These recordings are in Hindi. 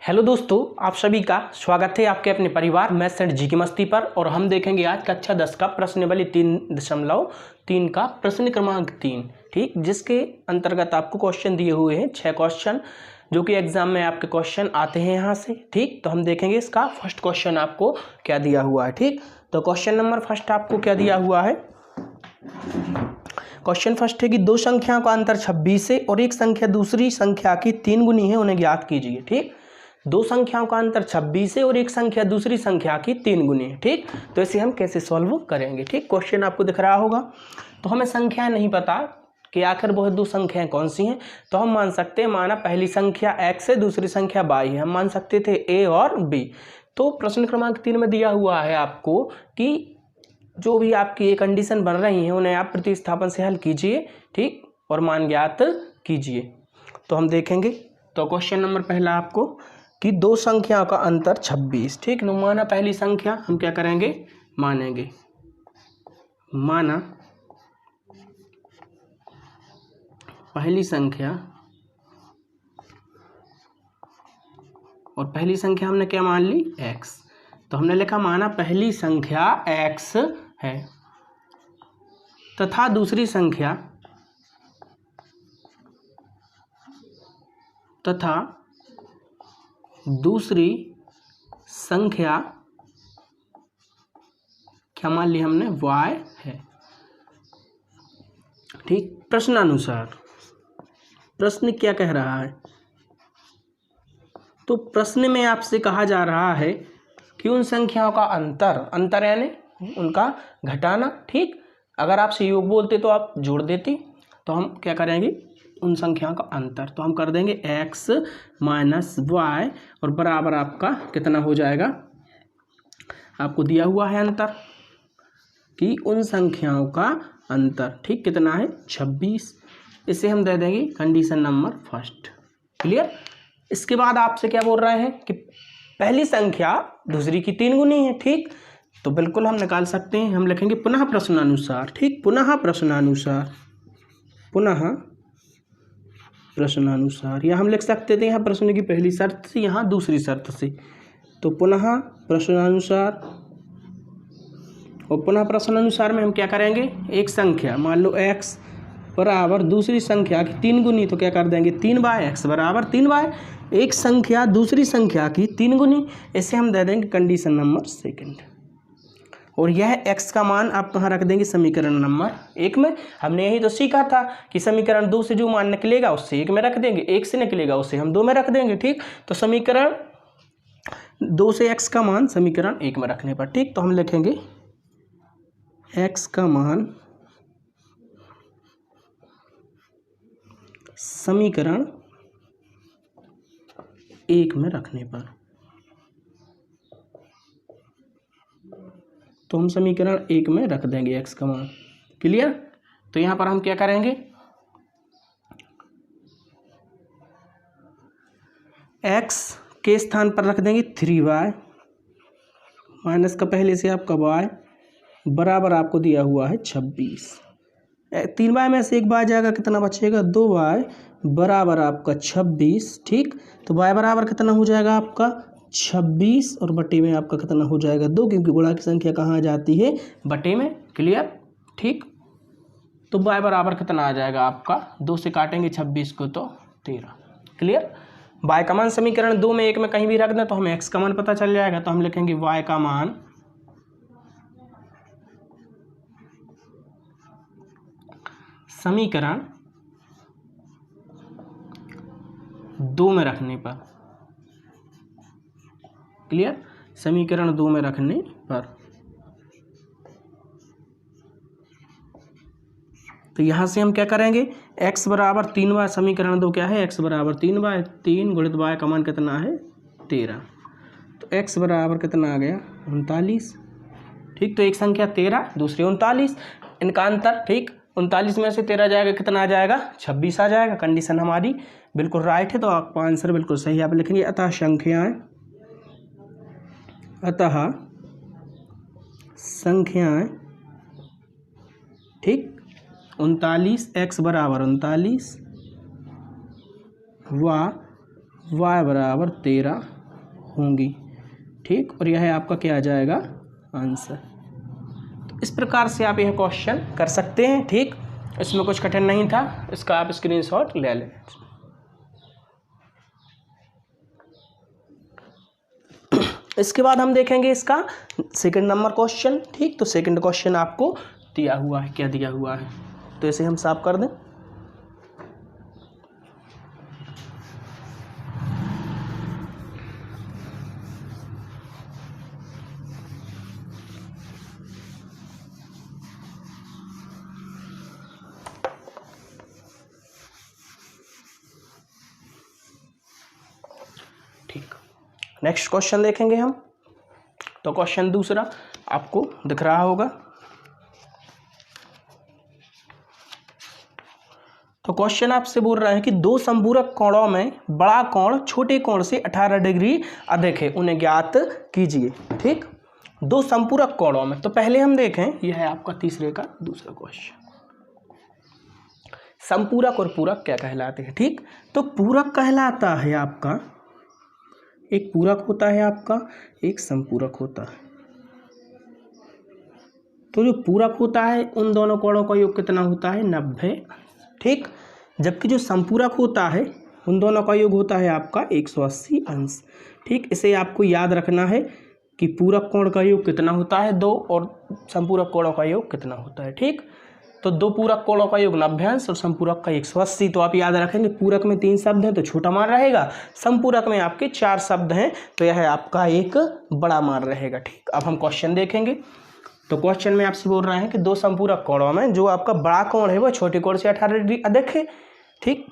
हेलो दोस्तों, आप सभी का स्वागत है आपके अपने परिवार मैथ्स एंड जी की मस्ती पर। और हम देखेंगे आज कक्षा 10 का प्रश्नावली 3.3 का प्रश्न क्रमांक 3, ठीक, जिसके अंतर्गत आपको क्वेश्चन दिए हुए हैं 6 क्वेश्चन, जो कि एग्जाम में आपके क्वेश्चन आते हैं यहाँ से। ठीक, तो हम देखेंगे इसका फर्स्ट क्वेश्चन आपको क्या दिया हुआ है। ठीक, तो क्वेश्चन नंबर फर्स्ट आपको क्या दिया हुआ है। क्वेश्चन फर्स्ट है कि दो संख्याओं का अंतर 26 है और एक संख्या दूसरी संख्या की 3 गुनी है, उन्हें ज्ञात कीजिए। ठीक, दो संख्याओं का अंतर 26 है और एक संख्या दूसरी संख्या की 3 गुनी है। ठीक, तो इसे हम कैसे सॉल्व करेंगे। ठीक, क्वेश्चन आपको दिख रहा होगा। तो हमें संख्याएं नहीं पता कि आखिर वह दो संख्याएं कौन सी हैं, तो हम मान सकते हैं, माना पहली संख्या x है, दूसरी संख्या y है, हम मान सकते थे a और b। तो प्रश्न क्रमांक 3 में दिया हुआ है आपको कि जो भी आपकी ये कंडीशन बन रही है उन्हें आप प्रतिस्थापन से हल कीजिए। ठीक, और मान ज्ञात कीजिए। तो हम देखेंगे, तो क्वेश्चन नंबर पहला आपको कि दो संख्याओं का अंतर 26। ठीक, नो माना पहली संख्या हम क्या करेंगे, मानेंगे, माना पहली संख्या, और पहली संख्या हमने क्या मान ली, x। तो हमने लिखा माना पहली संख्या x है तथा दूसरी संख्या क्या मान ली हमने, y है। ठीक, प्रश्नानुसार प्रश्न क्या कह रहा है, तो प्रश्न में आपसे कहा जा रहा है कि उन संख्याओं का अंतर यानी उनका घटाना। ठीक, अगर आपसे योग बोलते तो आप जोड़ देते, तो हम क्या करेंगे, उन संख्याओं का अंतर, तो हम कर देंगे x माइनस वाई और बराबर आपका कितना हो जाएगा, आपको दिया हुआ है अंतर कि उन संख्याओं का अंतर, ठीक, कितना है, 26। इसे हम दे देंगे कंडीशन नंबर फर्स्ट। क्लियर। इसके बाद आपसे क्या बोल रहे हैं कि पहली संख्या दूसरी की 3 गुनी है। ठीक, तो बिल्कुल हम निकाल सकते हैं, हम लिखेंगे पुनः प्रश्नानुसार। ठीक, पुनः प्रश्नानुसार, या हम लिख सकते थे यहाँ प्रश्न की पहली शर्त से, यहाँ दूसरी शर्त से। तो पुनः प्रश्नानुसार, और पुनः प्रश्नानुसार में हम क्या करेंगे, एक संख्या मान लो x बराबर दूसरी संख्या की 3 गुनी, तो क्या कर देंगे 3y, x बराबर 3y, एक संख्या दूसरी संख्या की 3 गुनी, इसे हम दे देंगे कंडीशन नंबर सेकंड। और यह x का मान आप कहाँ रख देंगे, समीकरण नंबर 1 में। हमने यही तो सीखा था कि समीकरण 2 से जो मान निकलेगा उससे 1 में रख देंगे, 1 से निकलेगा उसे हम 2 में रख देंगे। ठीक, तो समीकरण 2 से x का मान समीकरण 1 में रखने पर, ठीक, तो हम लिखेंगे x का मान समीकरण 1 में रखने पर, तो हम समीकरण 1 में रख देंगे x का मान। क्लियर। तो यहां पर हम क्या करेंगे, x के स्थान पर रख देंगे 3y माइनस का पहले से आपका y बराबर आपको दिया हुआ है 26। 3y में से एक बार जाएगा, कितना बचेगा, 2y बराबर आपका 26। ठीक, तो y बराबर कितना हो जाएगा आपका 26, और बटे में आपका कितना हो जाएगा 2, क्योंकि गुणा की संख्या कहाँ आ जाती है, बटे में। क्लियर। ठीक, तो y बराबर कितना आ जाएगा आपका, 2 से काटेंगे 26 को तो 13। क्लियर। y का मान समीकरण 2 में 1 में कहीं भी रख दें तो हमें x का मान पता चल जाएगा, तो हम लिखेंगे y का मान समीकरण 2 में रखने पर। क्लियर, समीकरण 2 में रखने पर। तो यहां से हम क्या करेंगे, x बराबर 3y, समीकरण 2 क्या है, x बराबर 3y, 3 गुणित y का मान कितना है 13, तो x बराबर कितना आ गया 39। ठीक, तो एक संख्या 13, दूसरी 39, इनका अंतर। ठीक, 39 में से 13 जाएगा, कितना आ जाएगा 26 आ जाएगा। कंडीशन हमारी बिल्कुल राइट है, तो आपका आंसर बिल्कुल सही आप लिखेंगे। अतः संख्याएं, ठीक, 39, x बराबर 39 व y बराबर 13 होंगी। ठीक, और यह आपका क्या आ जाएगा आंसर। तो इस प्रकार से आप यह क्वेश्चन कर सकते हैं। ठीक, इसमें कुछ कठिन नहीं था, इसका आप स्क्रीनशॉट ले लें। इसके बाद हम देखेंगे इसका सेकंड नंबर क्वेश्चन। ठीक, तो सेकंड क्वेश्चन आपको दिया हुआ है, क्या दिया हुआ है, तो इसे हम साफ कर दें। ठीक, नेक्स्ट क्वेश्चन देखेंगे हम। तो क्वेश्चन दूसरा आपको दिख रहा होगा। तो क्वेश्चन आपसे बोल रहा है कि दो संपूरक कोणों में बड़ा कोण छोटे कोण से 18 डिग्री अधिक है, उन्हें ज्ञात कीजिए। ठीक, दो संपूरक कोणों में, तो पहले हम देखें, यह है आपका तीसरे का दूसरा क्वेश्चन। संपूरक और पूरक क्या कहलाते हैं। ठीक, तो पूरक कहलाता है आपका, एक पूरक होता है आपका, एक संपूरक होता है। तो जो पूरक होता है उन दोनों कोणों का योग कितना होता है 90। ठीक, जबकि जो संपूरक होता है उन दोनों का योग होता है आपका 180 अंश। ठीक, इसे आपको याद रखना है कि पूरक कोण का योग कितना होता है 2 और संपूरक कोणों का योग कितना होता है। ठीक, तो दो पूरक कोणों का योग 90 अंश और संपूरक का 180। तो आप याद रखेंगे पूरक में 3 शब्द हैं तो छोटा मान रहेगा, संपूरक में आपके 4 शब्द हैं तो यह आपका एक बड़ा मान रहेगा। ठीक, अब हम क्वेश्चन देखेंगे। तो क्वेश्चन में आपसे बोल रहे हैं कि दो संपूरक कोणों में जो आपका बड़ा कोण है वह छोटे कोण से 18 डिग्री अधिक है। ठीक,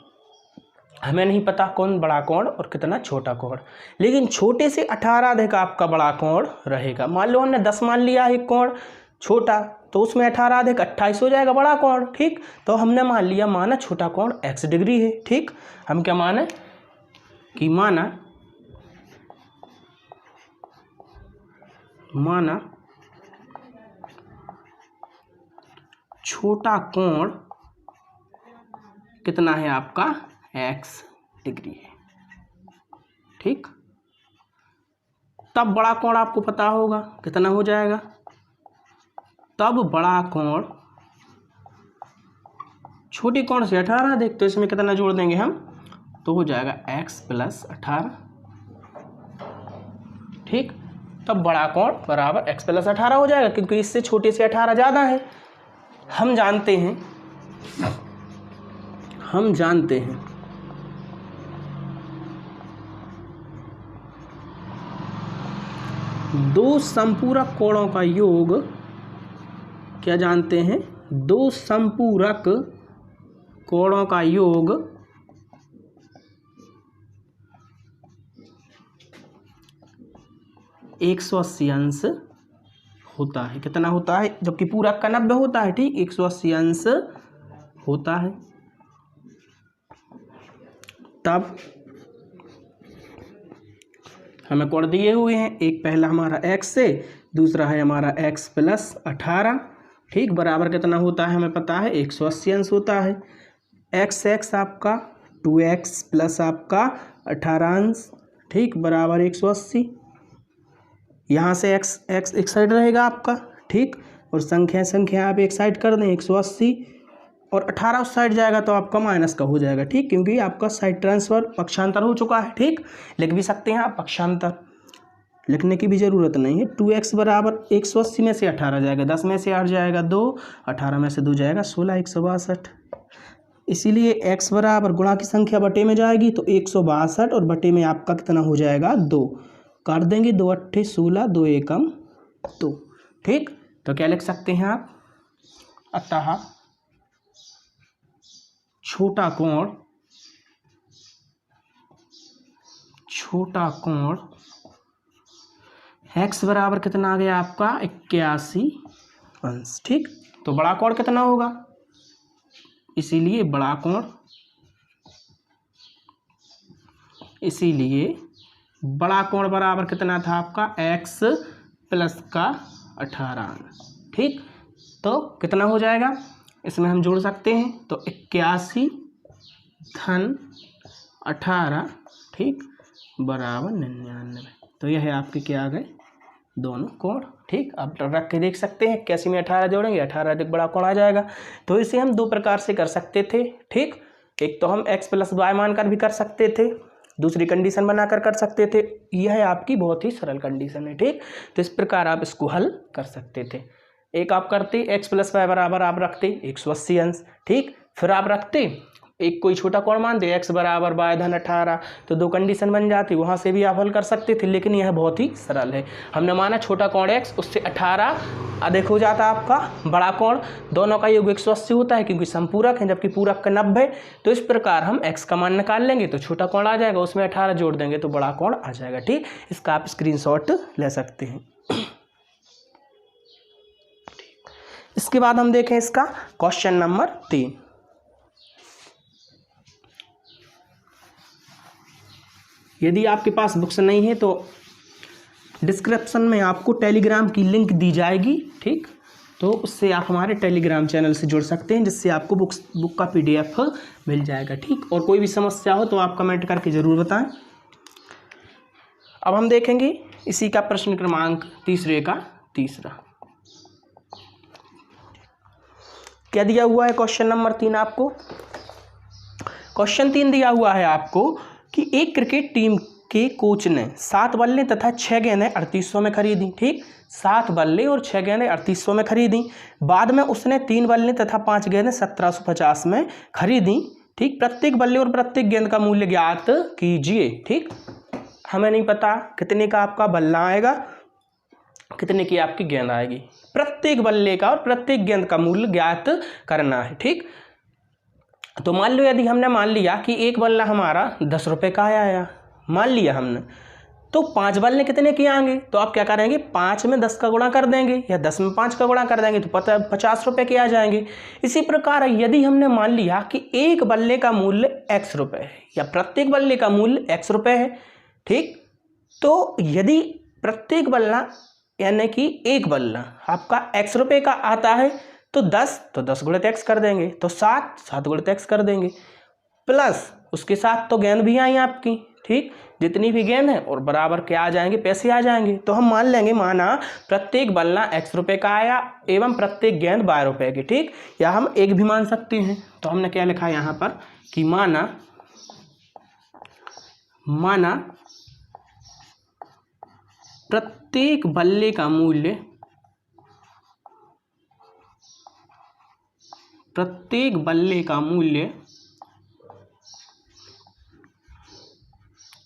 हमें नहीं पता कौन बड़ा कोण और कितना छोटा कोण, लेकिन छोटे से 18 अधिक आपका बड़ा कोण रहेगा। मान लो हमने 10 मान लिया एक कोण छोटा, तो उसमें 18 अधिक 28 हो जाएगा बड़ा कोण। ठीक, तो हमने मान लिया, माना छोटा कोण x डिग्री है। ठीक, हम क्या माने कि माना छोटा कोण कितना है आपका x डिग्री है। ठीक, तब बड़ा कोण आपको पता होगा कितना हो जाएगा, तब बड़ा कोण छोटे कोण से 18 अधिक, तो इसमें कितना जोड़ देंगे हम, तो हो जाएगा x + 18। ठीक, तब बड़ा कोण बराबर x + 18 हो जाएगा, क्योंकि इससे छोटे से 18 ज़्यादा है। हम जानते हैं दो संपूरक कोणों का योग, क्या जानते हैं, दो संपूरक कोणों का योग 180 अंश होता है। कितना होता है, जबकि पूरक का 90 होता है। ठीक, 180 अंश होता है। तब हमें कोण दिए हुए हैं, एक पहला हमारा x से, दूसरा है हमारा x + 18। ठीक, बराबर कितना होता है हमें पता है 180 अंश होता है। x आपका 2x + आपका 18 अंश। ठीक, बराबर 180। यहाँ से x एक साइड रहेगा आपका। ठीक, और संख्या आप एक साइड कर दें 180, और 18 उस साइड जाएगा तो आपका माइनस का हो जाएगा। ठीक, क्योंकि आपका साइड ट्रांसफर पक्षांतर हो चुका है। ठीक, लिख भी सकते हैं आप पक्षांतर, लिखने की भी ज़रूरत नहीं है। 2x बराबर 180 में से 18 जाएगा, 10 में से 8 जाएगा 2, 18 में से 2 जाएगा 16, 162। इसीलिए x बराबर गुणा की संख्या बटे में जाएगी तो 162, और बटे में आपका कितना हो जाएगा 2, काट देंगे 2 8 16, 2 एकम 2। ठीक, तो क्या लिख सकते हैं आप, अतः छोटा कोण x बराबर कितना आ गया आपका 81 अंश। ठीक, तो बड़ा कोण कितना होगा, इसीलिए बड़ा कोण बराबर कितना था आपका x + का 18। ठीक, तो कितना हो जाएगा, इसमें हम जोड़ सकते हैं, तो 81 धन 18, ठीक, बराबर 99। तो यह है आपके क्या आ गए दोनों कोण, ठीक। अब रख के देख सकते हैं, 81 में 18 जोड़ेंगे 18 अधिक बड़ा कोण आ जाएगा। तो इसे हम दो प्रकार से कर सकते थे, ठीक। एक तो हम x + y मानकर भी कर सकते थे, दूसरी कंडीशन बनाकर कर सकते थे। यह आपकी बहुत ही सरल कंडीशन है, ठीक। तो इस प्रकार आप इसको हल कर सकते थे। एक आप करते x + y बराबर आप रखते 180 अंश, ठीक। फिर आप रखते एक कोई छोटा कोण मान दे x बराबर y धन 18, तो दो कंडीशन बन जाती, वहाँ से भी आप हल कर सकते थे। लेकिन यह बहुत ही सरल है। हमने माना छोटा कोण x, उससे 18 अधिक हो जाता आपका बड़ा कोण, दोनों का योग 180 होता है क्योंकि समपूरक है, जबकि पूरक का 90। तो इस प्रकार हम x का मान निकाल लेंगे तो छोटा कोण आ जाएगा, उसमें 18 जोड़ देंगे तो बड़ा कोण आ जाएगा, ठीक। इसका आप स्क्रीनशॉट ले सकते हैं। इसके बाद हम देखें इसका क्वेश्चन नंबर 3। यदि आपके पास बुक्स नहीं है तो डिस्क्रिप्शन में आपको टेलीग्राम की लिंक दी जाएगी, ठीक। तो उससे आप हमारे टेलीग्राम चैनल से जुड़ सकते हैं, जिससे आपको बुक का PDF मिल जाएगा, ठीक। और कोई भी समस्या हो तो आप कमेंट करके ज़रूर बताएं। अब हम देखेंगे इसी का प्रश्न क्रमांक तीसरे का तीसरा। क्या दिया हुआ है क्वेश्चन नंबर 3 आपको? क्वेश्चन 3 दिया हुआ है आपको कि एक क्रिकेट टीम के कोच ने 7 बल्ले तथा 6 गेंदें 3800 में खरीदी, ठीक। 7 बल्ले और 6 गेंदें 3800 में खरीदी। बाद में उसने 3 बल्ले तथा 5 गेंदें 1750 में खरीदी, ठीक। प्रत्येक बल्ले और प्रत्येक गेंद का मूल्य ज्ञात कीजिए, ठीक। हमें नहीं पता कितने का आपका बल्ला आएगा, कितने की आपकी गेंद आएगी। प्रत्येक बल्ले का और प्रत्येक गेंद का मूल्य ज्ञात करना है, ठीक। तो मान लो यदि हमने मान लिया कि एक बल्ला हमारा 10 रुपये का आया, मान लिया हमने, तो 5 बल्ले कितने के आएंगे? तो आप क्या करेंगे, 5 में 10 का गुणा कर देंगे या 10 में 5 का गुणा कर देंगे तो 50 रुपये के आ जाएंगे। इसी प्रकार यदि हमने मान लिया कि एक बल्ले का मूल्य x रुपये है या प्रत्येक बल्ले का मूल्य x रुपये है, ठीक। तो यदि प्रत्येक बल्ला यानी कि एक बल्ला आपका x रुपये का आता है तो 10 गुणित x कर देंगे, तो 7 गुणित x कर देंगे, प्लस उसके साथ तो गेंद भी आई आपकी, ठीक। जितनी भी गेंद है और बराबर क्या आ जाएंगे, पैसे आ जाएंगे। तो हम मान लेंगे माना प्रत्येक बल्ला x रुपये का आया एवं प्रत्येक गेंद 12 रुपये की, ठीक। या हम एक भी मान सकते हैं। तो हमने क्या लिखा है यहाँ पर कि माना प्रत्येक बल्ले का मूल्य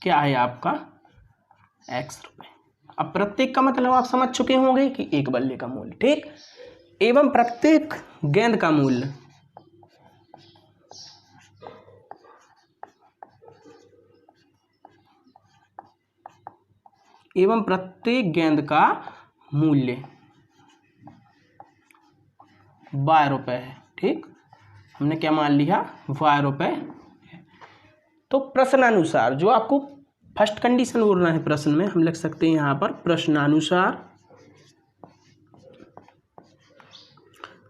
क्या है आपका x रुपये। अब प्रत्येक का मतलब आप समझ चुके होंगे कि एक बल्ले का मूल्य, ठीक। एवं प्रत्येक गेंद का मूल्य एवं प्रत्येक गेंद का मूल्य 12 रुपये है, ठीक। हमने क्या मान लिया, 12 रुपये। तो प्रश्नानुसार जो आपको फर्स्ट कंडीशन बोलना है प्रश्न में, हम लिख सकते हैं यहाँ पर प्रश्नानुसार।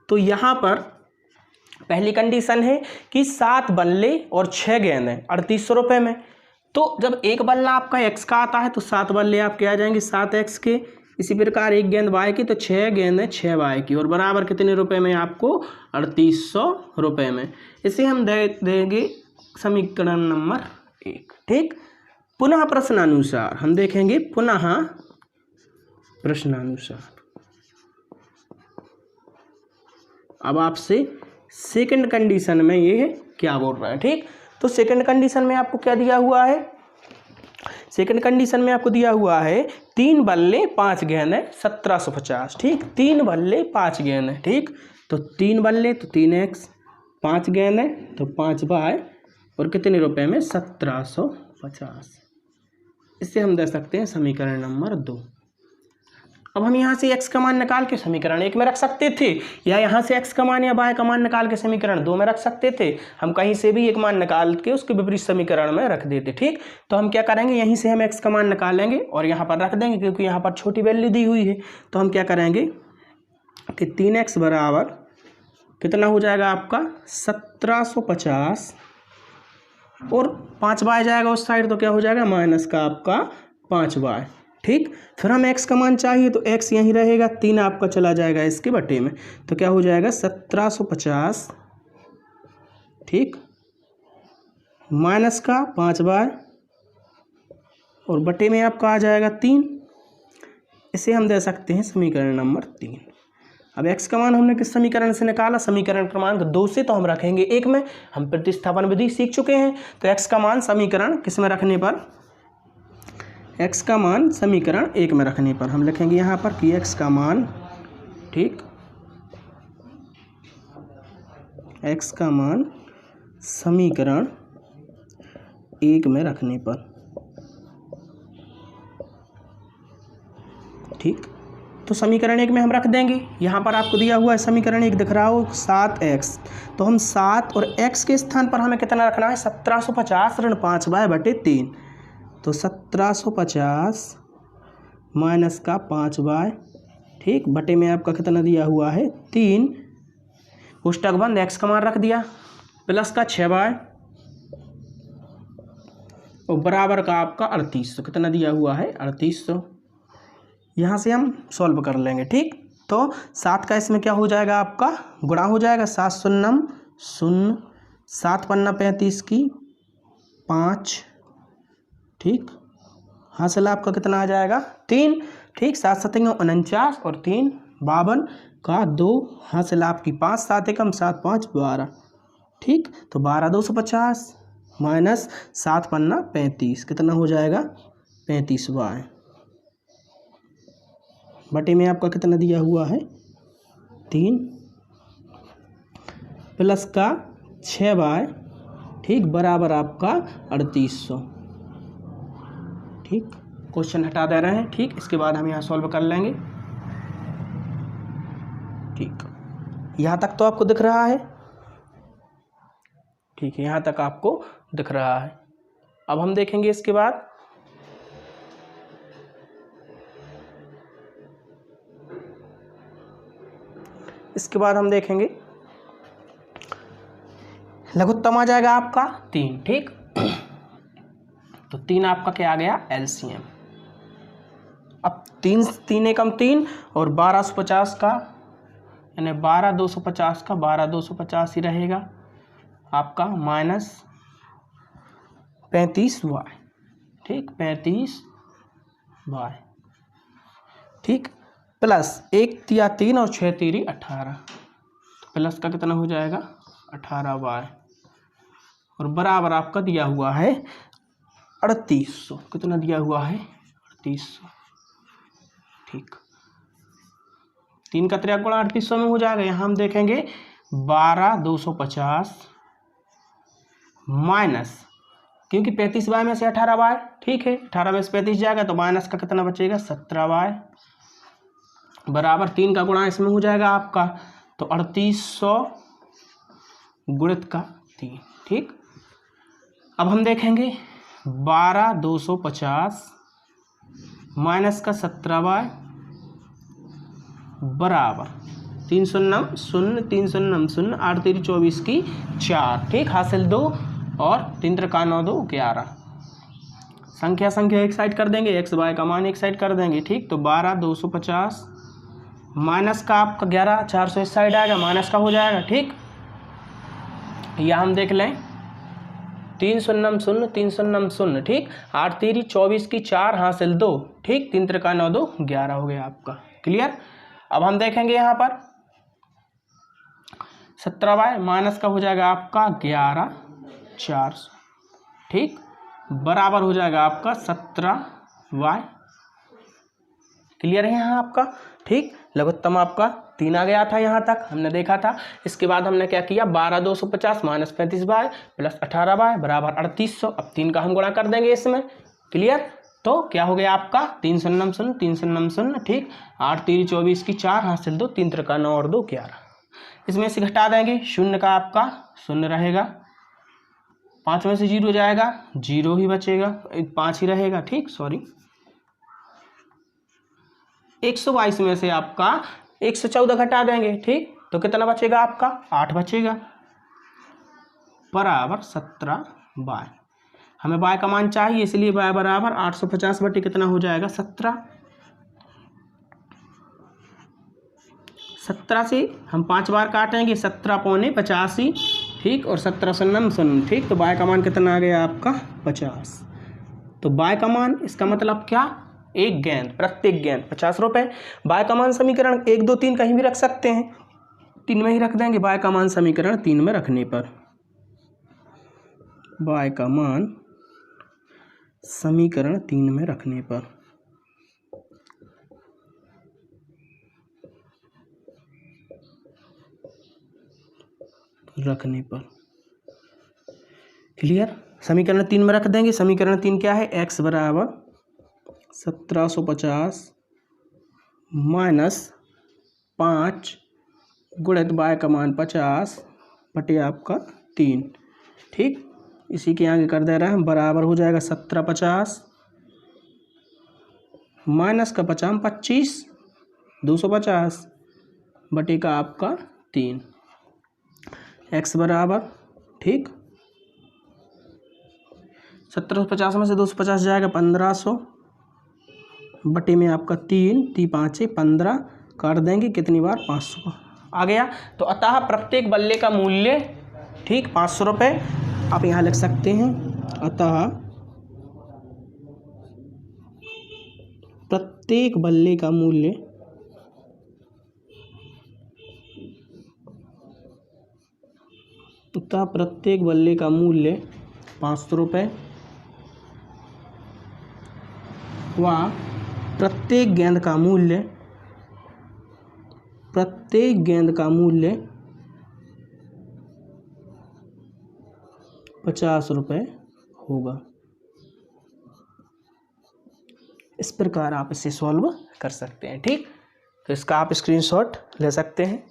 तो यहाँ पर पहली कंडीशन है कि 7 बल्ले और 6 गेंदें 3800 रुपये में। तो जब एक बल्ला आपका x का आता है तो 7 बल्ले आपके आ जाएंगे 7x के। इसी प्रकार एक गेंद y की तो 6 गेंदें 6y की, और बराबर कितने रुपए में आपको 3800 रुपये में। इसे हम दे देंगे समीकरण नंबर 1, ठीक। पुनः प्रश्नानुसार हम देखेंगे, पुनः प्रश्नानुसार। अब आपसे सेकंड कंडीशन में ये क्या बोल रहा है, ठीक। तो सेकंड कंडीशन में आपको क्या दिया हुआ है, सेकंड कंडीशन में आपको दिया हुआ है 3 बल्ले 5 गेंदें 1750, ठीक। 3 बल्ले 5 गेंदें, ठीक। तो 3 बल्ले तो 3x, 5 गेंदें तो 5y, और कितने रुपए में 1750। इससे हम दे सकते हैं समीकरण नंबर 2। अब हम यहाँ से x का मान निकाल के समीकरण 1 में रख सकते थे, या यहाँ से x का मान या y का मान निकाल के समीकरण 2 में रख सकते थे। हम कहीं से भी एक मान निकाल के उसके विपरीत समीकरण में रख देते, ठीक। तो हम क्या करेंगे, यहीं से हम x का मान निकालेंगे और यहाँ पर रख देंगे, क्योंकि यहाँ पर छोटी वैल्यू दी हुई है। तो हम क्या करेंगे कि 3x बराबर कितना हो जाएगा आपका 1750 और 5y जाएगा उस साइड तो क्या हो जाएगा माइनस का आपका 5y। ठीक, फिर हम x का मान चाहिए तो x यहीं रहेगा, 3 आपका चला जाएगा इसके बटे में, तो क्या हो जाएगा 1750, ठीक, माइनस का 5y और बटे में आपका आ जाएगा 3। इसे हम दे सकते हैं समीकरण नंबर 3। अब x का मान हमने किस समीकरण से निकाला, समीकरण क्रमांक 2 से, तो हम रखेंगे 1 में। हम प्रतिस्थापन विधि सीख चुके हैं, तो x का मान समीकरण किस में रखने पर, x का मान समीकरण 1 में रखने पर हम लिखेंगे यहाँ पर कि x का मान, ठीक, x का मान समीकरण 1 में रखने पर, ठीक। तो समीकरण 1 में हम रख देंगे। यहाँ पर आपको दिया हुआ है समीकरण 1 दिख रहा हो 7x, तो हम 7 और x के स्थान पर हमें कितना रखना है 1750 ऋण 5y बटे 3, तो 1750 माइनस का 5y, ठीक, बटे में आपका कितना दिया हुआ है 3, पुस्तक बंद, x का मान रख दिया, प्लस का 6y और बराबर का आपका 3800, कितना दिया हुआ है 3800। यहाँ से हम सॉल्व कर लेंगे, ठीक। तो 7 का इसमें क्या हो जाएगा आपका गुणा हो जाएगा, 7 शून्यम 0, 7 पन्ना 35 की 5, ठीक, हासिल आपका कितना आ जाएगा 3, ठीक, 7 सतंग 49 और 3 52 का 2, हासिल आपकी 5, 7 एकम 7 5 12, ठीक, तो 12,250 माइनस 7 पन्ना 35, कितना हो जाएगा 35y बटे में आपका कितना दिया हुआ है 3, प्लस का 6y, ठीक, बराबर आपका 3800, ठीक। क्वेश्चन हटा दे रहे हैं, ठीक। इसके बाद हम यहाँ सॉल्व कर लेंगे, ठीक। यहाँ तक तो आपको दिख रहा है, ठीक है, यहाँ तक आपको दिख रहा है। अब हम देखेंगे इसके बाद हम देखेंगे लघुत्तम आ जाएगा आपका 3, ठीक। तो 3 आपका क्या आ गया एलसीएम। अब 3 एकम 3 और 1250 का यानी 12,250 का 12,250 ही रहेगा आपका माइनस 35y, ठीक, 35y, ठीक, प्लस 1 तिया 3 और 6 तीरी 18, तो प्लस का कितना हो जाएगा 18y और बराबर आपका दिया हुआ है 3800, कितना दिया हुआ है 3800, ठीक। 3 का 3 गुणा 3800 में हो जाएगा। यहाँ हम देखेंगे 12,250 माइनस, क्योंकि 35y में से 18y, ठीक है, 18 में से 35 जाएगा तो माइनस का कितना बचेगा 17y बराबर 3 का गुणा इसमें हो जाएगा आपका, तो 3800 गुणित का 3, ठीक। अब हम देखेंगे 12,250 माइनस का 17y बराबर 3 शून्यम 0 3 शून्यम 0 8 3 24 की 4, ठीक, हासिल 2 और 3 3 9 2 11, संख्या एक साइड कर देंगे, x y का मान एक साइड कर देंगे, ठीक। तो 12,250 माइनस का आपका 11 400 इस साइड आएगा, माइनस का हो जाएगा, ठीक। या हम देख लें 3 शून्यम 0 3 शून्यम 0, ठीक, 8 3 24 की 4 हासिल 2, ठीक, 3 3 9 2 11 हो गया आपका, क्लियर। अब हम देखेंगे यहाँ पर 17y माइनस का हो जाएगा आपका 11,400, ठीक, बराबर हो जाएगा आपका 17y, क्लियर है यहाँ आपका, ठीक। लघुत्तम आपका 3 आ गया था, यहाँ तक हमने देखा था। इसके बाद हमने क्या किया 12,250 माइनस 35y प्लस 18y बराबर 3800। अब 3 का हम गुणा कर देंगे इसमें, क्लियर। तो क्या हो गया आपका 3 शून्यम 0 3 शून्यम 0, ठीक, 8 3 24 की 4 हासिल 2 3 3 9 और 2 11, इसमें से घटा देंगे, शून्य का आपका शून्य रहेगा, 5 में से 0 जाएगा 0 ही बचेगा, 5 ही रहेगा, ठीक, सॉरी 122 में से आपका 114 घटा देंगे, ठीक, तो कितना बचेगा आपका 8 बचेगा बराबर 17 y। हमें y का मान चाहिए, इसलिए y बराबर 850 बटे कितना हो जाएगा 17। 17 से हम 5 बार काटेंगे, 17 पौने 85, ठीक, और 17 शून्य शून्य, ठीक। तो y का मान कितना आ गया आपका 50। तो y का मान, इसका मतलब क्या, एक गेंद, प्रत्येक गेंद 50 रुपये। y का मान समीकरण 1 2 3 कहीं भी रख सकते हैं, 3 में ही रख देंगे। y का मान समीकरण 3 में रखने पर, y का मान समीकरण 3 में रखने पर क्लियर। समीकरण 3 में रख देंगे। समीकरण 3 क्या है, x बराबर 1750 माइनस 5 गुणित y का मान 50 बटे आपका 3, ठीक। इसी के आगे कर दे रहे हैं, बराबर हो जाएगा 1750 माइनस का 50 25 250 बटे का आपका 3, x बराबर, ठीक, 1750 में से 250 जाएगा 1500 बटे में आपका 3 5 15 काट देंगे, कितनी बार 500 आ गया। तो अतः प्रत्येक बल्ले का मूल्य, ठीक, 500 रुपये आप यहाँ लिख सकते हैं। अतः प्रत्येक बल्ले का मूल्य प्रत्येक बल्ले का मूल्य 500 रुपये व प्रत्येक गेंद का मूल्य 50 रुपये होगा। इस प्रकार आप इसे सॉल्व कर सकते हैं, ठीक। तो इसका आप स्क्रीनशॉट ले सकते हैं।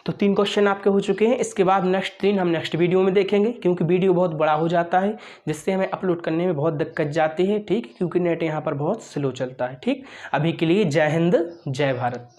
तो 3 क्वेश्चन आपके हो चुके हैं। इसके बाद नेक्स्ट 3 हम नेक्स्ट वीडियो में देखेंगे, क्योंकि वीडियो बहुत बड़ा हो जाता है, जिससे हमें अपलोड करने में बहुत दिक्कत जाती है, ठीक, क्योंकि नेट यहाँ पर बहुत स्लो चलता है, ठीक। अभी के लिए जय हिंद, जय भारत।